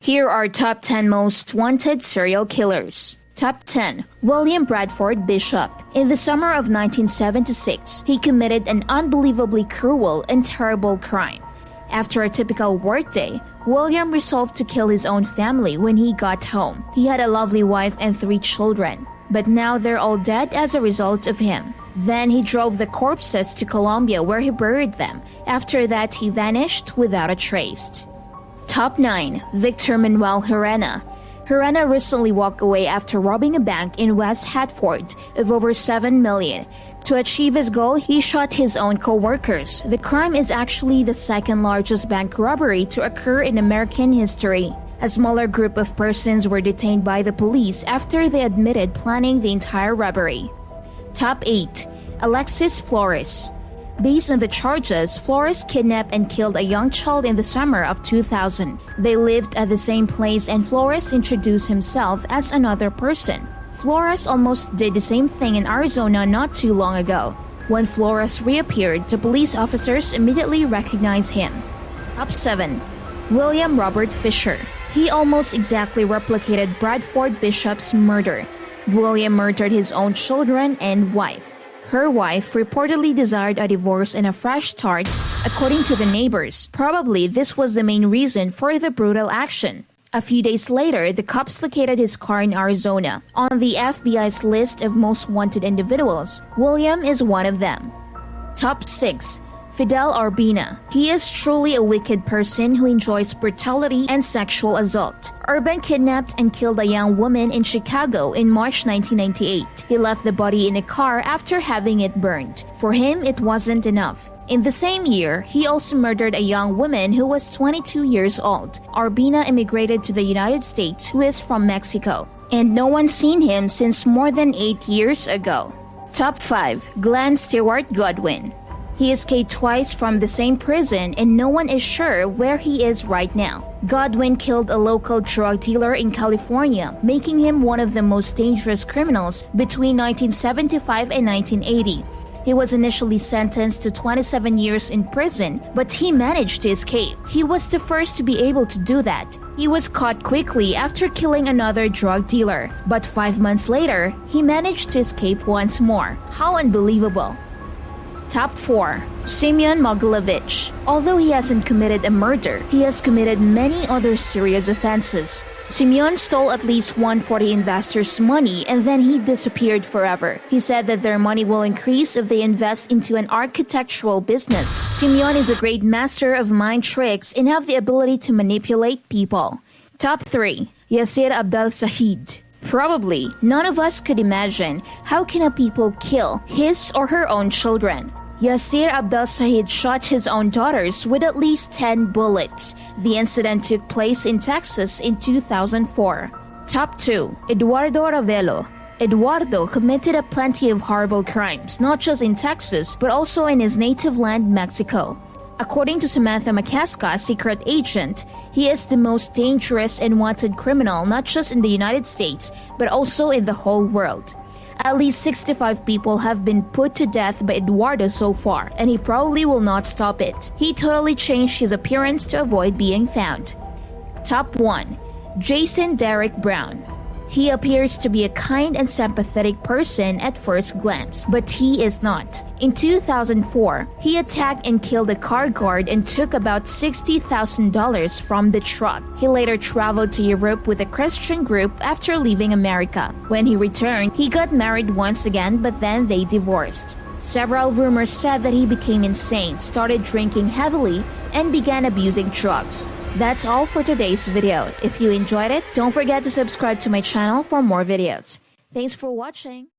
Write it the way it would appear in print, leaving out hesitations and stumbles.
Here are top 10 most wanted serial killers. Top 10. William Bradford Bishop. In the summer of 1976, he committed an unbelievably cruel and terrible crime. After a typical workday, William resolved to kill his own family when he got home. He had a lovely wife and 3 children, but now they're all dead as a result of him. Then he drove the corpses to Colombia where he buried them. After that, he vanished without a trace. Top 9. Victor Manuel Herrera. Herrera recently walked away after robbing a bank in West Hartford of over $7 million. To achieve his goal, he shot his own co-workers. The crime is actually the second largest bank robbery to occur in American history. A smaller group of persons were detained by the police after they admitted planning the entire robbery. Top 8. Alexis Flores. Based on the charges, Flores kidnapped and killed a young child in the summer of 2000. They lived at the same place and Flores introduced himself as another person. Flores almost did the same thing in Arizona not too long ago. When Flores reappeared, the police officers immediately recognized him. Top 7. William Robert Fisher. He almost exactly replicated Bradford Bishop's murder. William murdered his own children and wife. Her wife reportedly desired a divorce and a fresh start, according to the neighbors. Probably this was the main reason for the brutal action. A few days later, the cops located his car in Arizona. On the FBI's list of most wanted individuals, William is one of them. Top 6. Fidel Urbina. He is truly a wicked person who enjoys brutality and sexual assault. Urban kidnapped and killed a young woman in Chicago in March 1998. He left the body in a car after having it burned. For him, it wasn't enough. In the same year, he also murdered a young woman who was 22 years old. Urbina immigrated to the United States, who is from Mexico, and no one's seen him since more than 8 years ago. Top 5. Glenn Stewart Godwin. He escaped twice from the same prison and no one is sure where he is right now. Godwin killed a local drug dealer in California, making him one of the most dangerous criminals between 1975 and 1980. He was initially sentenced to 27 years in prison, but he managed to escape. He was the first to be able to do that. He was caught quickly after killing another drug dealer, but 5 months later, he managed to escape once more. How unbelievable! Top 4. Simeon Mogilevich. Although he hasn't committed a murder, he has committed many other serious offenses. Simeon stole at least 140 investors' money and then he disappeared forever. He said that their money will increase if they invest into an architectural business. Simeon is a great master of mind tricks and have the ability to manipulate people. Top 3. Yasir Abdel-Sahid. Probably, none of us could imagine how can a people kill his or her own children. Yasir Abdel-Sahid shot his own daughters with at least 10 bullets. The incident took place in Texas in 2004. Top 2. Eduardo Ravelo. Eduardo committed a plenty of horrible crimes, not just in Texas, but also in his native land, Mexico. According to Samantha McCaska, secret agent, he is the most dangerous and wanted criminal not just in the United States, but also in the whole world. At least 65 people have been put to death by Eduardo so far, and he probably will not stop it. He totally changed his appearance to avoid being found. Top 1. Jason Derek Brown. He appears to be a kind and sympathetic person at first glance, but he is not. In 2004, he attacked and killed a car guard and took about $60,000 from the truck. He later traveled to Europe with a Christian group after leaving America. When he returned, he got married once again, but then they divorced. Several rumors said that he became insane, started drinking heavily, and began abusing drugs. That's all for today's video. If you enjoyed it, don't forget to subscribe to my channel for more videos. Thanks for watching.